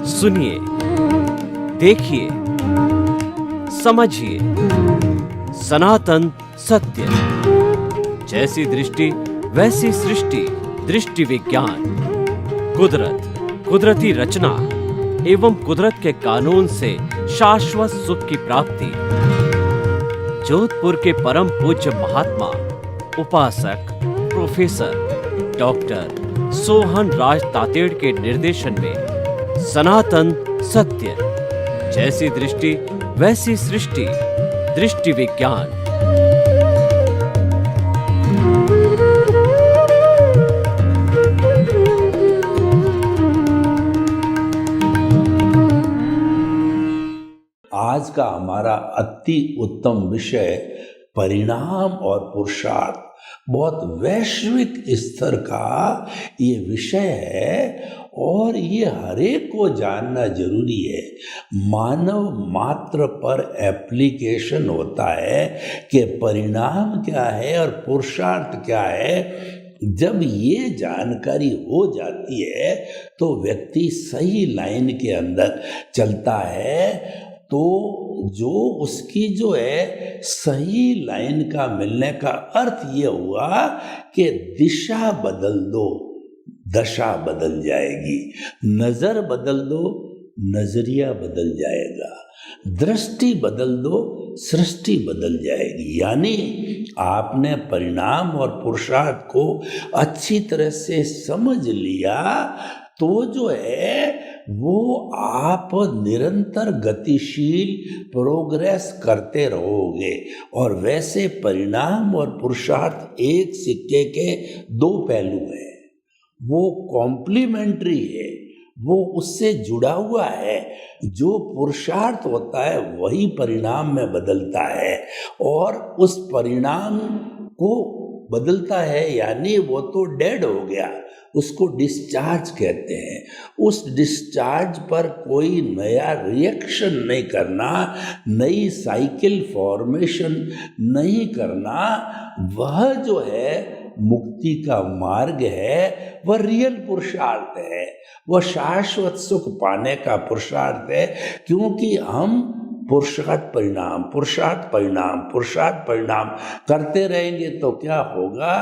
सुनिए, देखिए, समझिए सनातन सत्य। जैसी दृष्टि वैसी सृष्टि, दृष्टि विज्ञान। कुदरत, कुदरती रचना एवं कुदरत के कानून से शाश्वत सुख की प्राप्ति। जोधपुर के परम पूज्य महात्मा उपासक प्रोफेसर डॉक्टर सोहन राज तातेड़ के निर्देशन में सनातन सत्य। जैसी दृष्टि वैसी सृष्टि, दृष्टि विज्ञान। आज का हमारा अति उत्तम विषय परिणाम और पुरुषार्थ, बहुत वैश्विक स्तर का ये विषय है और ये हरेक को जानना जरूरी है। मानव मात्र पर एप्लीकेशन होता है कि परिणाम क्या है और पुरुषार्थ क्या है। जब ये जानकारी हो जाती है तो व्यक्ति सही लाइन के अंदर चलता है। तो जो उसकी जो है सही लाइन का मिलने का अर्थ ये हुआ कि दिशा बदल दो, दशा बदल जाएगी। नजर बदल दो, नजरिया बदल जाएगा। दृष्टि बदल दो, सृष्टि बदल जाएगी। यानी आपने परिणाम और पुरुषार्थ को अच्छी तरह से समझ लिया तो जो है वो आप निरंतर गतिशील प्रोग्रेस करते रहोगे। और वैसे परिणाम और पुरुषार्थ एक सिक्के के दो पहलू हैं। वो कॉम्प्लीमेंट्री है, वो उससे जुड़ा हुआ है। जो पुरुषार्थ होता है वही परिणाम में बदलता है और उस परिणाम को बदलता है, यानी वो तो डेड हो गया, उसको डिस्चार्ज कहते हैं। उस डिस्चार्ज पर कोई नया रिएक्शन नहीं करना, नई साइकिल फॉर्मेशन नहीं करना, वह जो है मुक्ति का मार्ग है, वह रियल पुरुषार्थ है, वह शाश्वत सुख पाने का पुरुषार्थ है। क्योंकि हम पुरुषार्थ परिणाम, पुरुषार्थ परिणाम, पुरुषार्थ परिणाम करते रहेंगे तो क्या होगा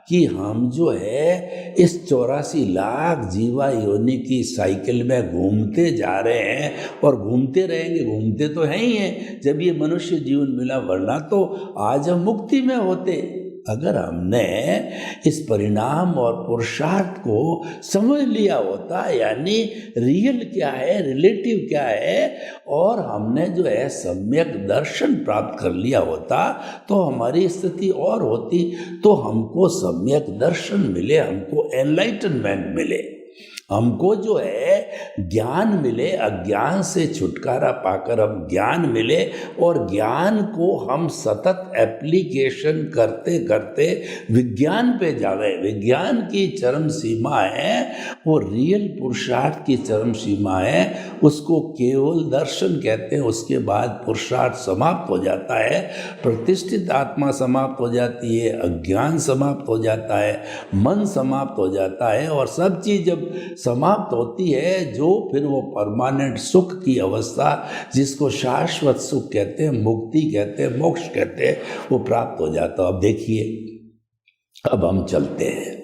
कि हम जो है इस 84 लाख जीवा योनि की साइकिल में घूमते जा रहे हैं और घूमते रहेंगे। घूमते तो हैं ही हैं जब ये मनुष्य जीवन मिला, वरना तो आज हम मुक्ति में होते। अगर हमने इस परिणाम और पुरुषार्थ को समझ लिया होता, यानी रियल क्या है, रिलेटिव क्या है, और हमने जो है सम्यक दर्शन प्राप्त कर लिया होता तो हमारी स्थिति और होती। तो हमको सम्यक दर्शन मिले, हमको एनलाइटनमेंट मिले, हमको जो है ज्ञान मिले, अज्ञान से छुटकारा पाकर हम ज्ञान मिले और ज्ञान को हम सतत एप्लीकेशन करते करते विज्ञान पे जावे। विज्ञान की चरम सीमा है वो रियल पुरुषार्थ की चरम सीमा है, उसको केवल दर्शन कहते हैं। उसके बाद पुरुषार्थ समाप्त हो जाता है, प्रतिष्ठित आत्मा समाप्त हो जाती है, अज्ञान समाप्त हो जाता है, मन समाप्त हो जाता है और सब चीज़ जब समाप्त होती है, जो फिर वो परमानेंट सुख की अवस्था, जिसको शाश्वत सुख कहते हैं, मुक्ति कहते हैं, मोक्ष कहते हैं, वो प्राप्त हो जाता है। अब देखिए, अब हम चलते हैं।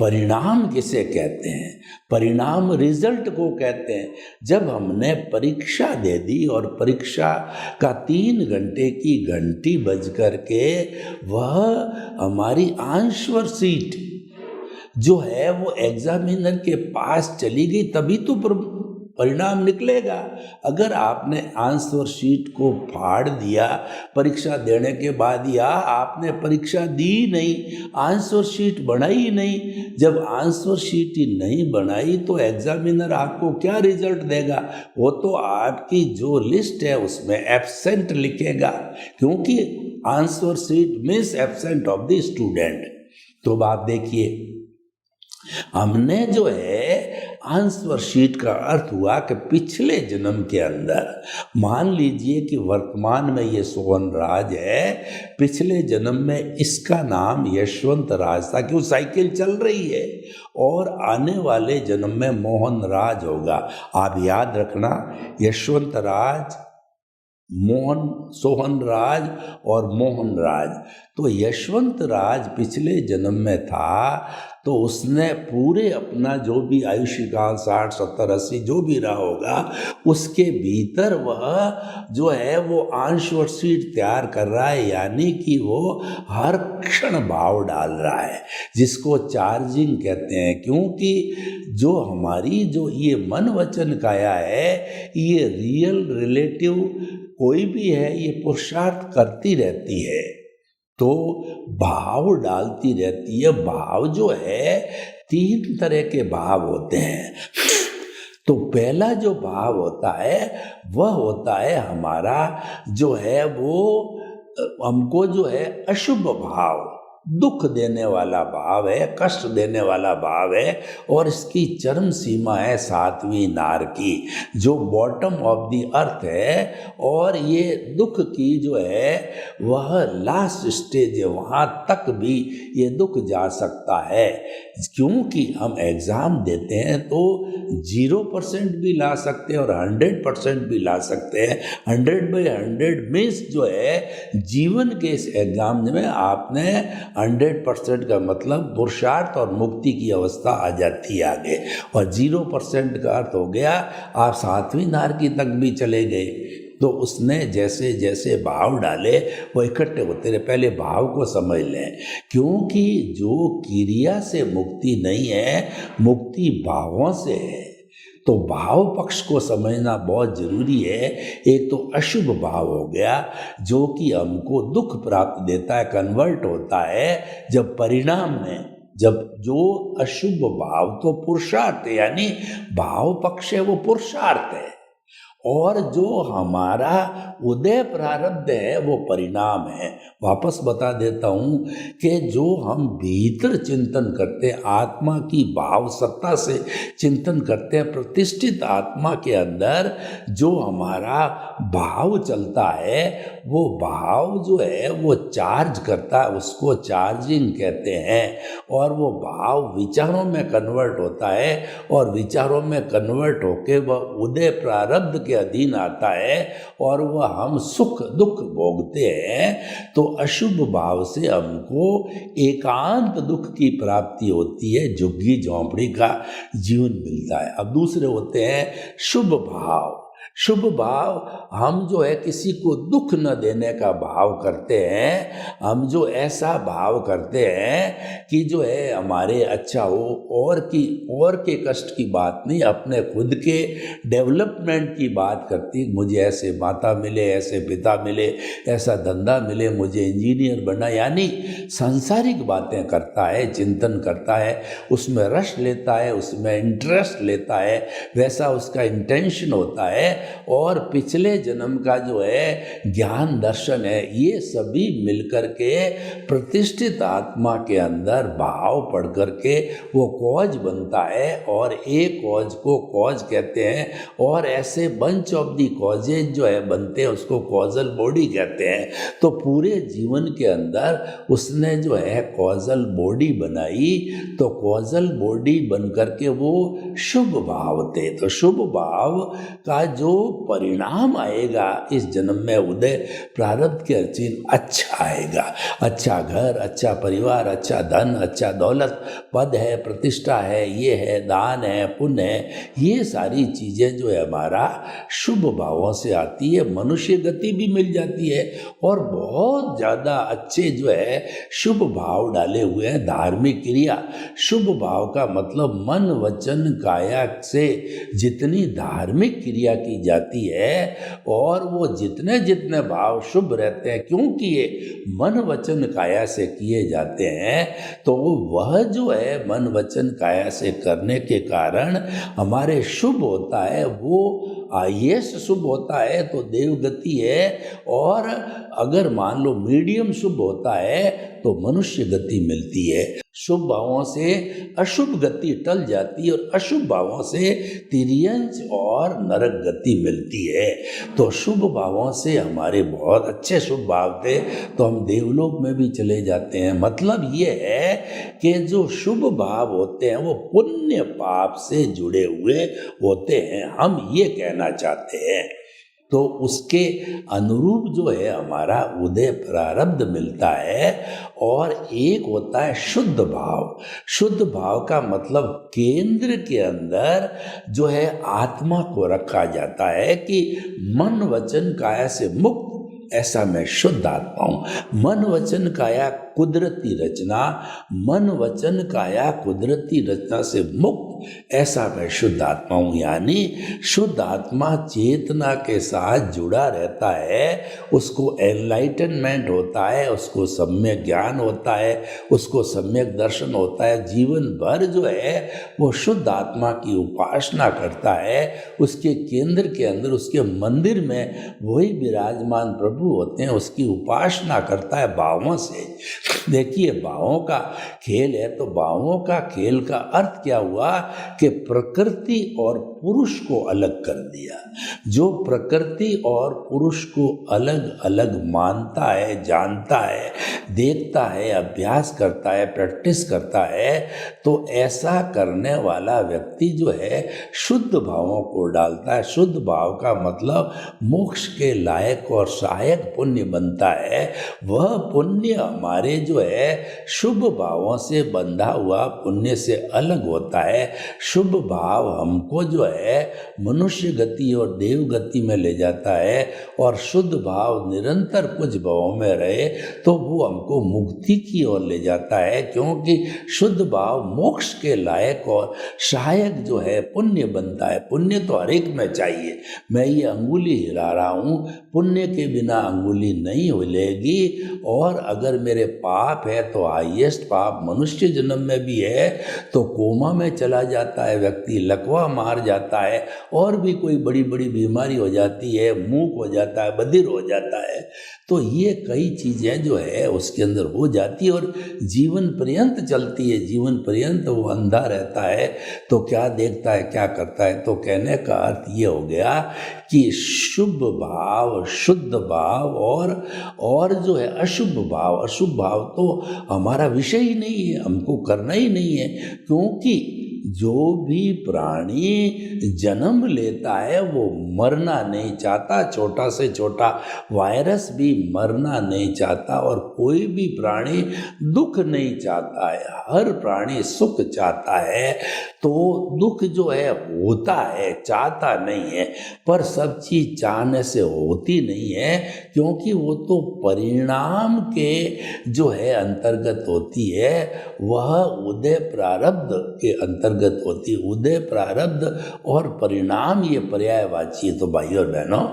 परिणाम किसे कहते हैं? परिणाम रिजल्ट को कहते हैं। जब हमने परीक्षा दे दी और परीक्षा का 3 घंटे की घंटी बज करके वह हमारी आंसर शीट जो है वो एग्जामिनर के पास चली गई, तभी तो परिणाम निकलेगा। अगर आपने आंसर शीट को फाड़ दिया परीक्षा देने के बाद, या आपने परीक्षा दी नहीं, आंसर शीट बनाई नहीं, जब आंसर शीट ही नहीं बनाई तो एग्जामिनर आपको क्या रिजल्ट देगा? वो तो आपकी जो लिस्ट है उसमें एब्सेंट लिखेगा, क्योंकि answer sheet means absent of the student. तो आप देखिए, हमने जो है आंसर शीट का अर्थ हुआ कि पिछले जन्म के अंदर, मान लीजिए कि वर्तमान में ये सोहन राज है, पिछले जन्म में इसका नाम यशवंत राज था, क्यों साइकिल चल रही है, और आने वाले जन्म में मोहन राज होगा। आप याद रखना, यशवंत राज, मोहन, सोहन राज और मोहन राज। तो यशवंत राज पिछले जन्म में था, तो उसने पूरे अपना जो भी आयुष्य काल 60, 70, 80 जो भी रहा होगा, उसके भीतर वह जो है वो आंसर शीट तैयार कर रहा है, यानी कि वो हर क्षण भाव डाल रहा है, जिसको चार्जिंग कहते हैं। क्योंकि जो हमारी जो ये मन वचन काया है, ये रियल रिलेटिव कोई भी है, ये पुरुषार्थ करती रहती है, तो भाव डालती रहती है। भाव जो है 3 तरह के भाव होते हैं। तो पहला जो भाव होता है वह होता है हमारा जो है वो हमको जो है अशुभ भाव, दुख देने वाला भाव है, कष्ट देने वाला भाव है, और इसकी चरम सीमा है 7वीं नार की, जो बॉटम ऑफ द अर्थ है, और ये दुख की जो है वह लास्ट स्टेज है, वहाँ तक भी ये दुख जा सकता है। क्योंकि हम एग्ज़ाम देते हैं तो 0% भी ला सकते हैं और 100% भी ला सकते हैं। 100/100 मीन्स जो है जीवन के इस एग्ज़ाम में आपने 100% का मतलब पुरुषार्थ और मुक्ति की अवस्था आ जाती है आगे, और 0% का अर्थ हो गया आप 7वीं नार की तक भी चले गए। तो उसने जैसे जैसे भाव डाले वो इकट्ठे होते रहे। पहले भाव को समझ लें, क्योंकि जो क्रिया से मुक्ति नहीं है, मुक्ति भावों से है। तो भाव पक्ष को समझना बहुत जरूरी है। एक तो अशुभ भाव हो गया जो कि हमको दुख प्राप्त देता है, कन्वर्ट होता है जब परिणाम में, जब जो अशुभ भाव तो पुरुषार्थ है, यानी भाव पक्ष है वो पुरुषार्थ है, और जो हमारा उदय प्रारब्ध है वो परिणाम है। वापस बता देता हूँ कि जो हम भीतर चिंतन करते हैं, आत्मा की भाव सत्ता से चिंतन करते हैं, प्रतिष्ठित आत्मा के अंदर जो हमारा भाव चलता है, वो भाव जो है वो चार्ज करता है, उसको चार्जिंग कहते हैं, और वो भाव विचारों में कन्वर्ट होता है, और विचारों में कन्वर्ट होके वह उदय प्रारब्ध के अधीन आता है, और वह हम सुख दुख भोगते हैं। तो अशुभ भाव से हमको एकांत दुख की प्राप्ति होती है, झुग्गी झोंपड़ी का जीवन मिलता है। अब दूसरे होते हैं शुभ भाव। शुभ भाव हम जो है किसी को दुख न देने का भाव करते हैं, हम जो ऐसा भाव करते हैं कि जो है हमारे अच्छा हो, और के कष्ट की बात नहीं, अपने खुद के डेवलपमेंट की बात करती। मुझे ऐसे माता मिले, ऐसे पिता मिले, ऐसा धंधा मिले, मुझे इंजीनियर बनना, यानी सांसारिक बातें करता है, चिंतन करता है, उसमें रस लेता है, उसमें इंटरेस्ट लेता है, वैसा उसका इंटेंशन होता है। और पिछले जन्म का जो है ज्ञान दर्शन है, ये सभी मिलकर के प्रतिष्ठित आत्मा के अंदर भाव पढ़ करके वो कॉज बनता है, और एक कॉज को कॉज कहते हैं, और ऐसे बंच ऑफ दी कॉजेज जो है बनते हैं उसको कॉजल बॉडी कहते हैं। तो पूरे जीवन के अंदर उसने जो है कॉजल बॉडी बनाई, तो कॉजल बॉडी बन करके वो शुभ भाव थे। तो शुभ भाव का जो परिणाम आएगा इस जन्म में उदय प्रारब्ध के अधीन अच्छा आएगा। अच्छा घर, अच्छा परिवार, अच्छा धन, अच्छा दौलत, पद है, प्रतिष्ठा है, ये है, दान है, पुण्य है, ये सारी चीज़ें जो है हमारा शुभ भावों से आती है। मनुष्य गति भी मिल जाती है, और बहुत ज़्यादा अच्छे जो है शुभ भाव डाले हुए हैं। धार्मिक क्रिया, शुभ भाव का मतलब मन वचन काया से जितनी धार्मिक क्रिया की जाती है, और वो जितने जितने भाव शुभ रहते हैं, क्योंकि ये मन वचन काया से किए जाते हैं, तो वह जो है मन वचन काया से करने के कारण हमारे शुभ होता है, वो आईएएस शुभ होता है तो देवगति है, और अगर मान लो मीडियम शुभ होता है तो मनुष्य गति मिलती है। शुभ भावों से अशुभ गति टल जाती है और अशुभ भावों से तिर्यंच और नरक गति मिलती है। तो शुभ भावों से हमारे बहुत अच्छे शुभ भाव थे तो हम देवलोक में भी चले जाते हैं। मतलब ये है कि जो शुभ भाव होते हैं वो पुण्य पाप से जुड़े हुए होते हैं, हम ये कहना चाहते हैं। तो उसके अनुरूप जो है हमारा उदय प्रारब्ध मिलता है। और एक होता है शुद्ध भाव। शुद्ध भाव का मतलब केंद्र के अंदर जो है आत्मा को रखा जाता है कि मन वचन काया से मुक्त, ऐसा मैं शुद्ध आत्मा हूँ। मन वचन काया कुदरती रचना, मन वचन काया कुदरती रचना से मुक्त, ऐसा मैं शुद्ध आत्मा हूँ। यानी शुद्ध आत्मा चेतना के साथ जुड़ा रहता है, उसको एनलाइटनमेंट होता है, उसको सम्यक ज्ञान होता है, उसको सम्यक दर्शन होता है। जीवन भर जो है वो शुद्ध आत्मा की उपासना करता है। उसके केंद्र के अंदर, उसके मंदिर में वही विराजमान प्रभु होते हैं, उसकी उपासना करता है भावों से। देखिए भावों का खेल है, तो भावों का खेल का अर्थ क्या हुआ कि प्रकृति और पुरुष को अलग कर दिया। जो प्रकृति और पुरुष को अलग अलग मानता है, जानता है, देखता है, अभ्यास करता है, प्रैक्टिस करता है, तो ऐसा करने वाला व्यक्ति जो है शुद्ध भावों को डालता है। शुद्ध भाव का मतलब मोक्ष के लायक और सहायक पुण्य बनता है। वह पुण्य हमारे जो है शुभ भावों से बंधा हुआ पुण्य से अलग होता है। शुभ भाव हमको जो है मनुष्य गति और देव गति में ले जाता है, और शुद्ध भाव निरंतर कुछ भावों में रहे तो वो हमको मुक्ति की ओर ले जाता है। क्योंकि शुद्ध भाव मोक्ष के लायक और सहायक जो है पुण्य बनता है। पुण्य तो हर एक में चाहिए। मैं ये अंगुली हिला रहा हूँ, पुण्य के बिना अंगुली नहीं हिलेगी। और अगर मेरे पाप है तो हाईएस्ट पाप मनुष्य जन्म में भी है तो कोमा में चला जाता है व्यक्ति, लकवा मार जाता है, और भी कोई बड़ी बड़ी बीमारी हो जाती है, मूक हो जाता है, बधिर हो जाता है। तो ये कई चीज़ें जो है उसके अंदर हो जाती है और जीवन पर्यंत चलती है। जीवन पर्यंत वो अंधा रहता है तो क्या देखता है, क्या करता है। तो कहने का अर्थ ये हो गया कि शुभ भाव, शुद्ध भाव और जो है अशुभ भाव, अशुभ भाव तो हमारा विषय ही नहीं है, हमको करना ही नहीं है। क्योंकि जो भी प्राणी जन्म लेता है वो मरना नहीं चाहता। छोटा से छोटा वायरस भी मरना नहीं चाहता, और कोई भी प्राणी दुख नहीं चाहता है। हर प्राणी सुख चाहता है। तो दुख जो है होता है, चाहता नहीं है। पर सब चीज चाहने से होती नहीं है, क्योंकि वो तो परिणाम के जो है अंतर्गत होती है। वह उदय प्रारब्ध के अंतर्गत होती है। उदय प्रारब्ध और परिणाम ये पर्यायवाची है। तो भाई और बहनों,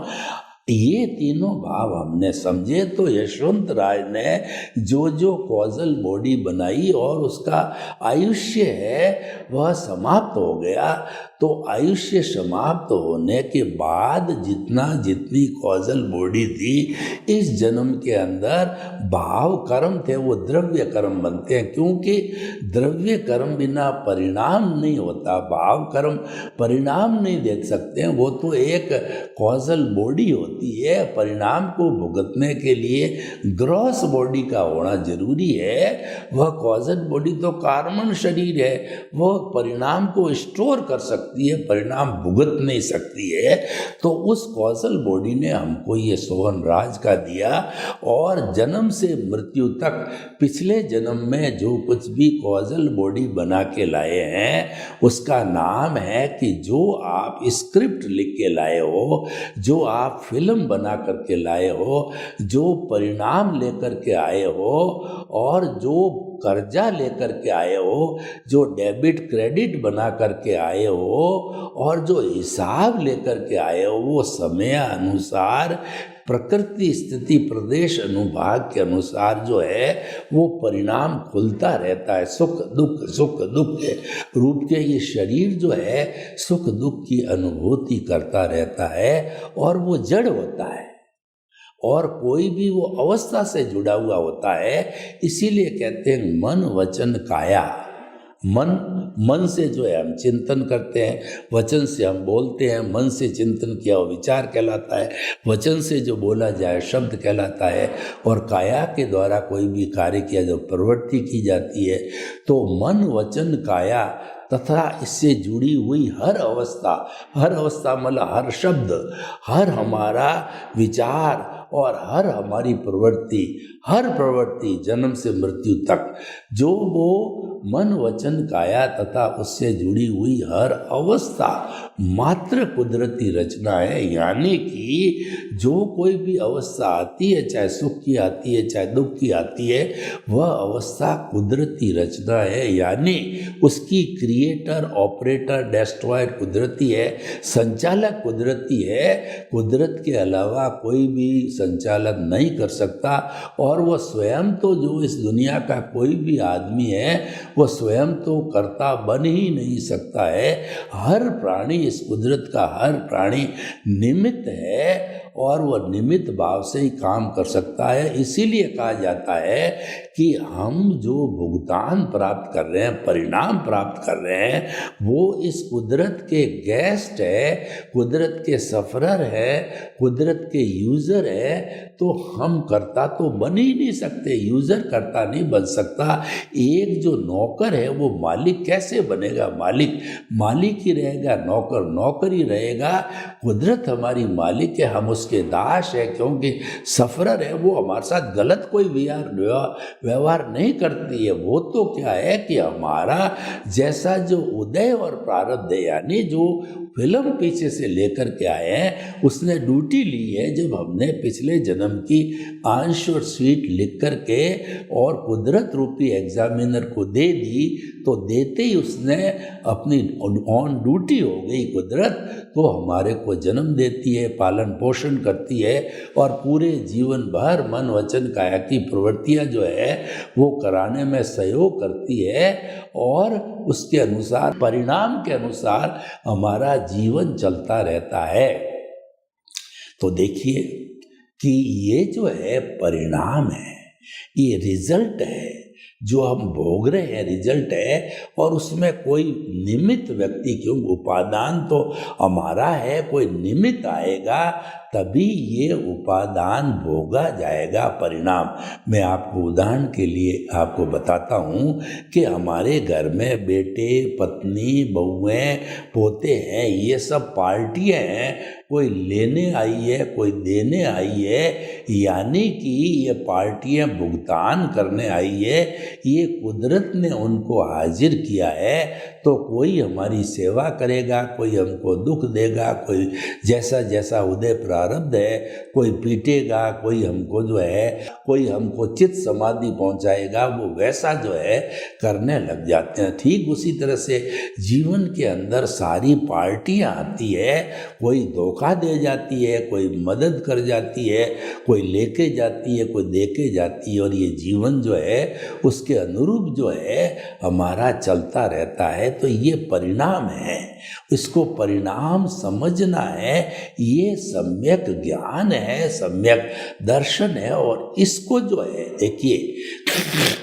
ये तीनों भाव हमने समझे तो यशवंत राय ने जो कॉजल बॉडी बनाई और उसका आयुष्य है वह समाप्त हो गया। तो आयुष्य समाप्त होने के बाद जितनी कॉजल बॉडी थी इस जन्म के अंदर भाव कर्म थे वो द्रव्य कर्म बनते हैं। क्योंकि द्रव्य कर्म बिना परिणाम नहीं होता, भाव कर्म परिणाम नहीं देख सकते हैं। वो तो एक कॉजल बॉडी होती है। परिणाम को भुगतने के लिए ग्रॉस बॉडी का होना जरूरी है। वह कॉजल बॉडी तो कार्बन शरीर है, वह परिणाम को स्टोर कर सकती है, परिणाम भुगत नहीं सकती है। तो उस कॉजल बॉडी ने हमको ये सोहन राज का दिया, और जन्म से मृत्यु तक पिछले जन्म में जो कुछ भी कॉजल बॉडी बना के लाए हैं उसका नाम है कि जो आप स्क्रिप्ट लिख के लाए हो, जो आप फिल्म बना करके लाए हो, जो परिणाम लेकर के आए हो, और जो कर्जा लेकर के आए हो, जो डेबिट क्रेडिट बना करके आए हो, और जो हिसाब लेकर के आए हो, वो समय अनुसार प्रकृति स्थिति प्रदेश अनुभाग के अनुसार जो है वो परिणाम खुलता रहता है। सुख दुख के रूप के ये शरीर जो है सुख दुख की अनुभूति करता रहता है और वो जड़ होता है और कोई भी वो अवस्था से जुड़ा हुआ होता है। इसीलिए कहते हैं मन वचन काया। मन से जो है हम चिंतन करते हैं, वचन से हम बोलते हैं, मन से चिंतन किया वो विचार कहलाता है, वचन से जो बोला जाए शब्द कहलाता है, और काया के द्वारा कोई भी कार्य किया जो प्रवृत्ति की जाती है। तो मन वचन काया तथा इससे जुड़ी हुई हर अवस्था मतलब हर शब्द, हर हमारा विचार और हर हमारी प्रवृत्ति जन्म से मृत्यु तक जो वो मन वचन काया तथा उससे जुड़ी हुई हर अवस्था मात्र कुदरती रचना है। यानी कि जो कोई भी अवस्था आती है, चाहे सुख की आती है चाहे दुख की आती है, वह अवस्था कुदरती रचना है। यानी उसकी क्रिएटर ऑपरेटर डेस्ट्रॉयर कुदरती है, संचालक कुदरती है। कुदरत के अलावा कोई भी संचालन नहीं कर सकता। और वह स्वयं तो जो इस दुनिया का कोई भी आदमी है वह स्वयं तो कर्ता बन ही नहीं सकता है। हर प्राणी, इस कुदरत का हर प्राणी निमित्त है और वह निमित्त भाव से ही काम कर सकता है। इसीलिए कहा जाता है कि हम जो भुगतान प्राप्त कर रहे हैं, परिणाम प्राप्त कर रहे हैं, वो इस कुदरत के गेस्ट है, कुदरत के सफरर है, कुदरत के यूज़र है। तो हम कर्ता तो बन ही नहीं सकते, यूज़र कर्ता नहीं बन सकता। एक जो नौकर है वो मालिक कैसे बनेगा? मालिक ही रहेगा, नौकर ही रहेगा। कुदरत हमारी मालिक है, हम उसके दास है, क्योंकि सफरर है। वो हमारे साथ गलत कोई व्यवहार नहीं करती है। वो तो क्या है कि हमारा जैसा जो उदय और प्रारब्ध है, यानी जो फिल्म पीछे से लेकर के आए हैं, उसने ड्यूटी ली है। जब हमने पिछले जन्म की आंश और सीट लिख करके और कुदरत रूपी एग्जामिनर को दे दी, तो देते ही उसने अपनी ऑन ड्यूटी हो गई कुदरत, तो हमारे को जन्म देती है, पालन पोषण करती है और पूरे जीवन भर मन वचन काया की प्रवृत्तियां जो है वो कराने में सहयोग करती है और उसके अनुसार, परिणाम के अनुसार हमारा जीवन चलता रहता है। तो देखिए कि ये जो है परिणाम है, ये रिजल्ट है, जो हम भोग रहे हैं रिजल्ट है। और उसमें कोई निमित्त व्यक्ति, क्यों उपादान तो हमारा है, कोई निमित्त आएगा तभी ये उपादान भोगा जाएगा। परिणाम मैं आपको उदाहरण के लिए आपको बताता हूँ कि हमारे घर में बेटे पत्नी बहुएं पोते हैं, ये सब पार्टियां हैं। कोई लेने आई है, कोई देने आई है, यानी कि ये पार्टियां भुगतान करने आई है। ये कुदरत ने उनको हाजिर किया है। तो कोई हमारी सेवा करेगा, कोई हमको दुख देगा, कोई जैसा जैसा उदय प्रारब्ध है, कोई पीटेगा, कोई हमको जो है, कोई हमको चित्त समाधि पहुंचाएगा, वो वैसा जो है करने लग जाते हैं। ठीक उसी तरह से जीवन के अंदर सारी पार्टियां आती है, कोई धोखा दे जाती है, कोई मदद कर जाती है, कोई लेके जाती है, कोई देके जाती है, और ये जीवन जो है उसके अनुरूप जो है हमारा चलता रहता है। तो ये परिणाम है, इसको परिणाम समझना है। ये सम्यक ज्ञान है, सम्यक दर्शन है। और इसको जो है देखिए,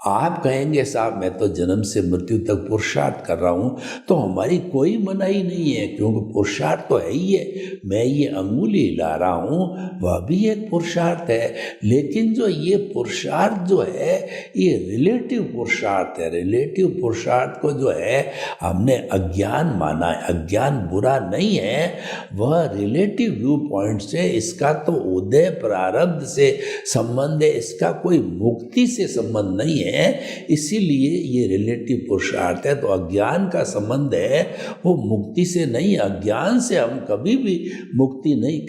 आप कहेंगे साहब मैं तो जन्म से मृत्यु तक पुरुषार्थ कर रहा हूँ, तो हमारी कोई मनाही नहीं है, क्योंकि पुरुषार्थ तो है ही है। मैं ये अंगुली हिला रहा हूँ, वह भी एक पुरुषार्थ है। लेकिन जो ये पुरुषार्थ जो है ये रिलेटिव पुरुषार्थ है। रिलेटिव पुरुषार्थ को जो है हमने अज्ञान माना है। अज्ञान बुरा नहीं है, वह रिलेटिव व्यू पॉइंट से इसका तो उदय प्रारब्ध से संबंध है, इसका कोई मुक्ति से संबंध नहीं है। इसीलिए ये रिलेटिव पुरुषार्थ है। तो अज्ञान का संबंध है वो मुक्ति से नहीं। अज्ञान से हम कभी भी मुक्ति नहीं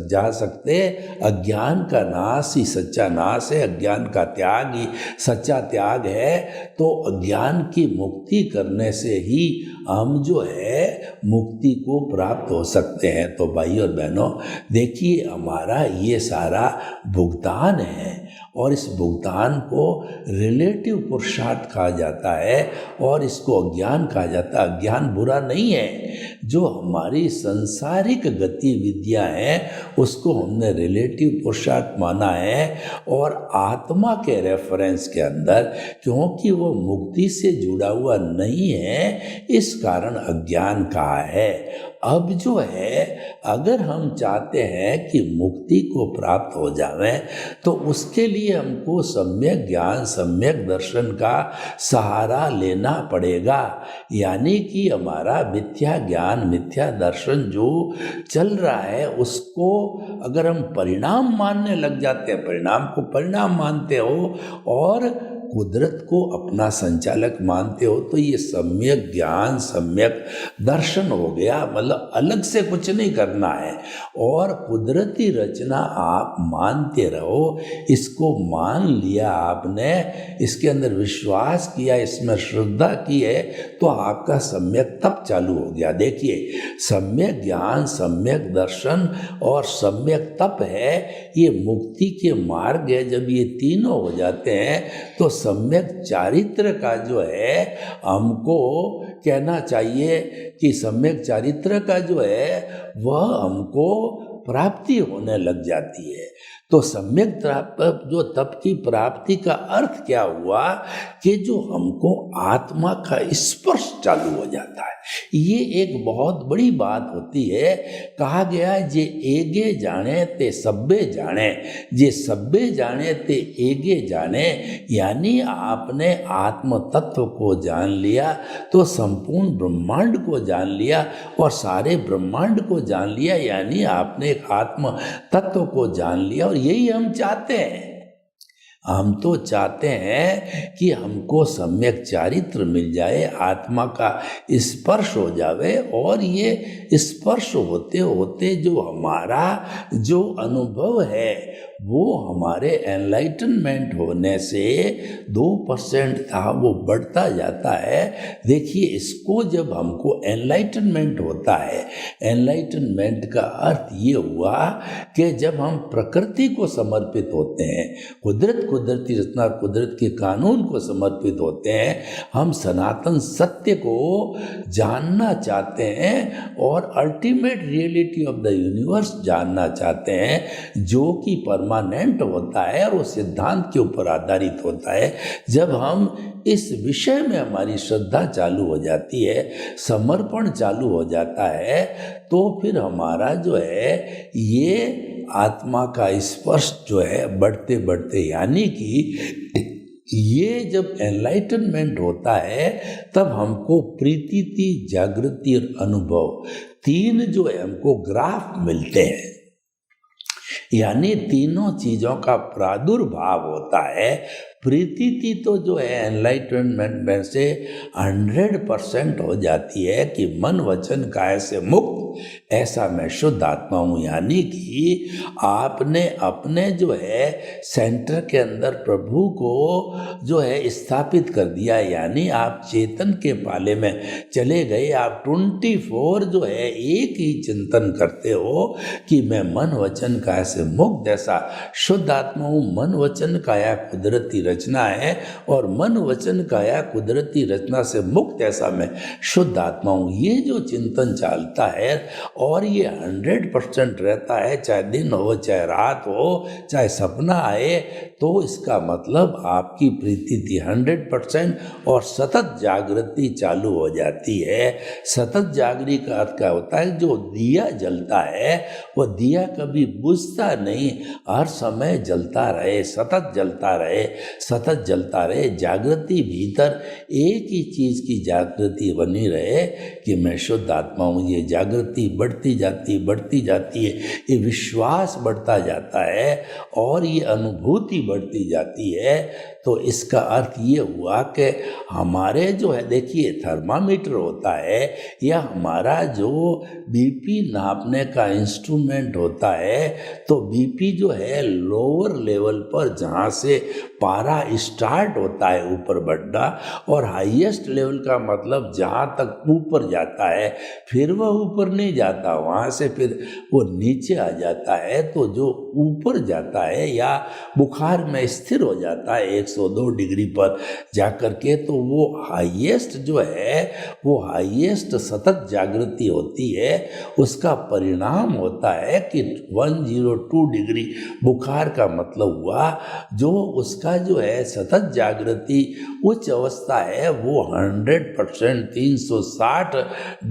जा सकते। अज्ञान का नाश ही सच्चा नाश है, अज्ञान का त्याग ही सच्चा त्याग है। तो अज्ञान की मुक्ति करने से ही हम जो है मुक्ति को प्राप्त हो सकते हैं। तो भाई और बहनों, देखिए हमारा ये सारा भुगतान है और इस भुगतान को रिलेटिव पुरुषार्थ कहा जाता है और इसको अज्ञान कहा जाता है। अज्ञान बुरा नहीं है, जो हमारी सांसारिक गतिविधियां हैं उसको हमने रिलेटिव पुरुषार्थ माना है और आत्मा के रेफरेंस के अंदर, क्योंकि वो मुक्ति से जुड़ा हुआ नहीं है, इस कारण अज्ञान कहा है। अब जो है, अगर हम चाहते हैं कि मुक्ति को प्राप्त हो जावे तो उसके लिए हमको सम्यक ज्ञान, सम्यक दर्शन का सहारा लेना पड़ेगा। यानी कि हमारा मिथ्या ज्ञान, मिथ्या दर्शन जो चल रहा है उसको अगर हम परिणाम मानने लग जाते हैं, परिणाम को परिणाम मानते हो और कुदरत को अपना संचालक मानते हो, तो ये सम्यक ज्ञान, सम्यक दर्शन हो गया। मतलब अलग से कुछ नहीं करना है और कुदरती रचना आप मानते रहो। इसको मान लिया आपने, इसके अंदर विश्वास किया, इसमें श्रद्धा की है, तो आपका सम्यक तप चालू हो गया। देखिए, सम्यक ज्ञान, सम्यक दर्शन और सम्यक तप है, ये मुक्ति के मार्ग है। जब ये तीनों हो जाते हैं तो सम्यक चारित्र का जो है, हमको कहना चाहिए कि सम्यक चारित्र का जो है वह हमको प्राप्ति होने लग जाती है। तो सम्यक जो तप की प्राप्ति का अर्थ क्या हुआ कि जो हमको आत्मा का स्पर्श चालू हो जाता है। ये एक बहुत बड़ी बात होती है। कहा गया है, जे एगे जाने ते सब्बे जाने, जे सब्बे जाने ते एगे जाने। यानी आपने आत्म तत्व को जान लिया तो संपूर्ण ब्रह्मांड को जान लिया और सारे ब्रह्मांड को जान लिया, यानी आपने एक आत्म तत्व को जान लिया। और यही हम चाहते हैं। हम तो चाहते हैं कि हमको सम्यक चारित्र मिल जाए, आत्मा का स्पर्श हो जावे और ये स्पर्श होते होते जो हमारा जो अनुभव है वो हमारे एनलाइटनमेंट होने से 2% था, वो बढ़ता जाता है। देखिए, इसको जब हमको एनलाइटनमेंट होता है, एनलाइटनमेंट का अर्थ ये हुआ कि जब हम प्रकृति को समर्पित होते हैं, कुदरती रचना, कुदरत के कानून को समर्पित होते हैं, हम सनातन सत्य को जानना चाहते हैं और ultimate reality of the universe जानना चाहते हैं, जो कि परमानेंट होता है और वो सिद्धांत के ऊपर आधारित होता है। जब हम इस विषय में हमारी श्रद्धा चालू हो जाती है, समर्पण चालू हो जाता है, तो फिर हमारा जो है ये आत्मा का स्पर्श जो है बढ़ते बढ़ते, यानी कि ये जब एनलाइटनमेंट होता है तब हमको प्रीति, जागृति और अनुभव, तीन जो है हमको ग्राफ मिलते हैं। यानी तीनों चीज़ों का प्रादुर्भाव होता है। प्रीति तो जो है एनलाइटनमेंट में से 100% हो जाती है कि मन वचन काया से मुक्त, ऐसा मैं शुद्ध आत्मा हूँ। यानी कि आपने अपने जो है सेंटर के अंदर प्रभु को जो है स्थापित कर दिया, यानी आप चेतन के पाले में चले गए। आप 24 जो है एक ही चिंतन करते हो कि मैं मन वचन काया से मुक्त, ऐसा शुद्ध आत्मा हूँ। मन वचन काया कुदरती रचना है और मन वचन काया कुदरती रचना से मुक्त, ऐसा मैं शुद्ध आत्मा हूँ। ये जो चिंतन चलता है और ये 100% रहता है, चाहे दिन हो, चाहे रात हो, चाहे सपना आए, तो इसका मतलब आपकी प्रीति 100% और सतत जागृति चालू हो जाती है। सतत जागृति का अर्थ क्या होता है? जो दिया जलता है वो दिया कभी बुझता नहीं, हर समय जलता रहे, सतत जलता रहे, सतत जलता रहे। जागृति भीतर एक ही चीज़ की जागृति बनी रहे कि मैं शुद्ध आत्मा हूँ। ये जागृति जागृति बढ़ती जाती है, ये विश्वास बढ़ता जाता है और ये अनुभूति बढ़ती जाती है। तो इसका अर्थ ये हुआ कि हमारे जो है, देखिए थर्मामीटर होता है या हमारा जो बीपी नापने का इंस्ट्रूमेंट होता है, तो बीपी जो है लोअर लेवल पर जहाँ से पारा स्टार्ट होता है ऊपर बढ़ना, और हाईएस्ट लेवल का मतलब जहाँ तक ऊपर जाता है, फिर वह ऊपर नहीं जाता, वहाँ से फिर वो नीचे आ जाता है। तो जो ऊपर जाता है या बुखार में स्थिर हो जाता है 102 डिग्री पर जाकर के, तो वो हाईएस्ट जो है, वो हाईएस्ट सतत जागृति होती है। उसका परिणाम होता है कि 102 डिग्री बुखार का मतलब हुआ जो उसका जो है सतत जागृति उच्च अवस्था है, वो 100% 360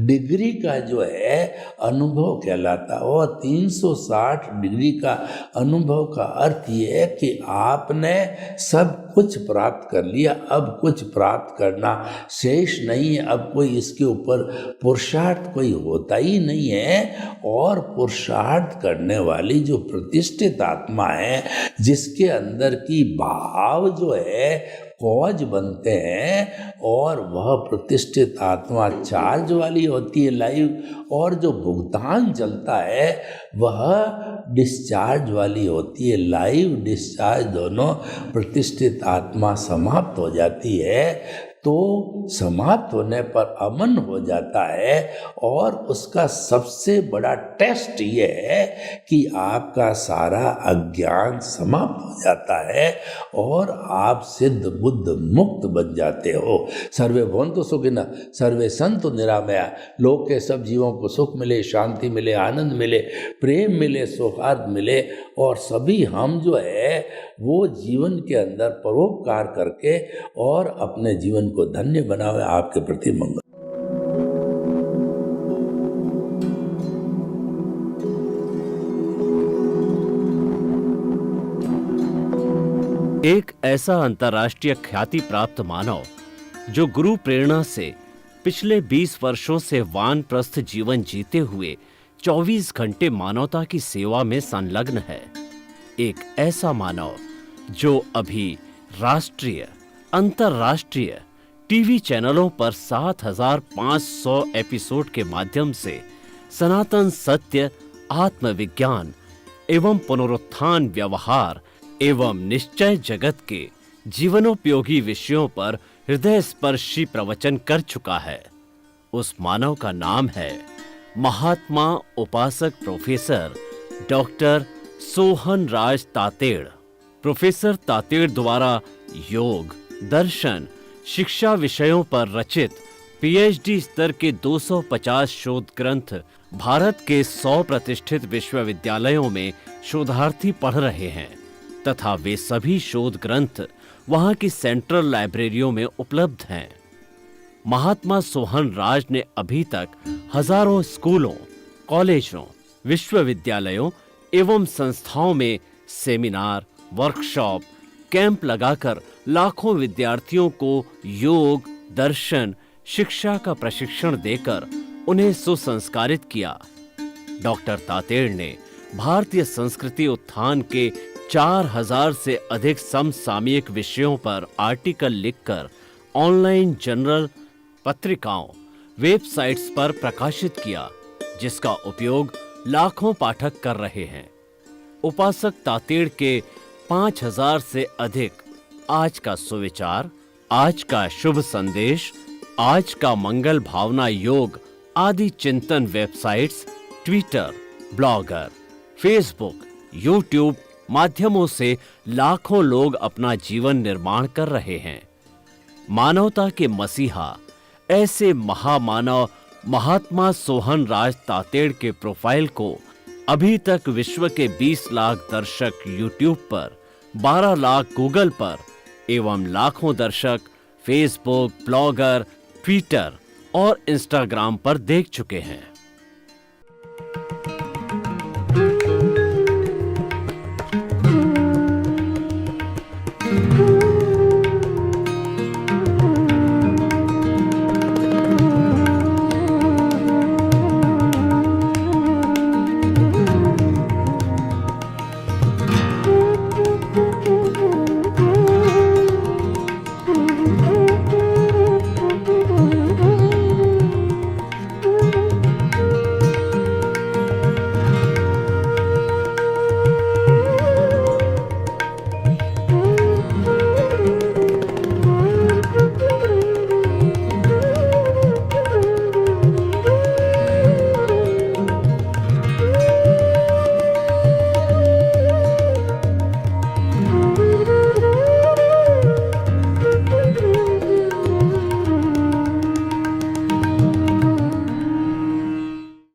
डिग्री का जो है अनुभव कहलाता है। और 360 डिग्री का अनुभव का अर्थ ये है कि आपने सब कुछ प्राप्त कर लिया, अब कुछ प्राप्त करना शेष नहीं है, अब कोई इसके ऊपर पुरुषार्थ कोई होता ही नहीं है। और पुरुषार्थ करने वाली जो प्रतिष्ठित आत्मा है, जिसके अंदर की भाव जो है कॉज बनते हैं, और वह प्रतिष्ठित आत्मा चार्ज वाली होती है लाइव, और जो भुगतान चलता है वह डिस्चार्ज वाली होती है। लाइव डिस्चार्ज दोनों प्रतिष्ठित आत्मा समाप्त हो जाती है, तो समाप्त होने पर अमन हो जाता है। और उसका सबसे बड़ा टेस्ट ये है कि आपका सारा अज्ञान समाप्त हो जाता है और आप सिद्ध बुद्ध मुक्त बन जाते हो। सर्वे भवन्तु सुखिनः सर्वे सन्तु निरामया। लोक के सब जीवों को सुख मिले, शांति मिले, आनंद मिले, प्रेम मिले, सौहार्द मिले, और सभी हम जो है वो जीवन के अंदर परोपकार करके और अपने जीवन को धन्य बनावे। आपके प्रति मंगल। एक ऐसा अंतर्राष्ट्रीय ख्याति प्राप्त मानव जो गुरु प्रेरणा से पिछले 20 वर्षों से वानप्रस्थ जीवन जीते हुए 24 घंटे मानवता की सेवा में संलग्न है। एक ऐसा मानव जो अभी राष्ट्रीय, अंतर्राष्ट्रीय टीवी चैनलों पर 7,500 एपिसोड के माध्यम से सनातन सत्य, आत्मविज्ञान एवं पुनरुत्थान, व्यवहार एवं निश्चय जगत के जीवनोपयोगी विषयों पर हृदय स्पर्शी प्रवचन कर चुका है। उस मानव का नाम है महात्मा उपासक प्रोफेसर डॉक्टर सोहन राज तातेड़। प्रोफेसर तातेड़ द्वारा योग, दर्शन, शिक्षा विषयों पर रचित पीएचडी स्तर के 250 शोध ग्रंथ भारत के 100 प्रतिष्ठित विश्वविद्यालयों में शोधार्थी पढ़ रहे हैं तथा वे सभी शोध ग्रंथ वहां की सेंट्रल लाइब्रेरियों में उपलब्ध हैं। महात्मा सोहन राज ने अभी तक हजारों स्कूलों, कॉलेजों, विश्वविद्यालयों एवं संस्थाओं में सेमिनार, वर्कशॉप, कैंप लगाकर लाखों विद्यार्थियों को योग, दर्शन, शिक्षा का प्रशिक्षण देकर उन्हें सुसंस्कारित किया। डॉक्टर तातेड़ ने भारतीय संस्कृति उत्थान के 4000 से अधिक समसामयिक विषयों पर आर्टिकल लिखकर ऑनलाइन जर्नल, पत्रिकाओं, वेबसाइट्स पर प्रकाशित किया, जिसका उपयोग लाखों पाठक कर रहे हैं। उपासक तातेड़ के 5000 से अधिक आज का सुविचार, आज का शुभ संदेश, आज का मंगल भावना योग आदि चिंतन websites, Twitter, blogger, Facebook, YouTube माध्यमों से लाखों लोग अपना जीवन निर्माण कर रहे हैं। मानवता के मसीहा ऐसे महामानव महात्मा सोहन राज तातेड़ के प्रोफाइल को अभी तक विश्व के 20 लाख दर्शक यूट्यूब पर, 12 लाख गूगल पर एवं लाखों दर्शक फेसबुक, ब्लॉगर, ट्विटर और इंस्टाग्राम पर देख चुके हैं।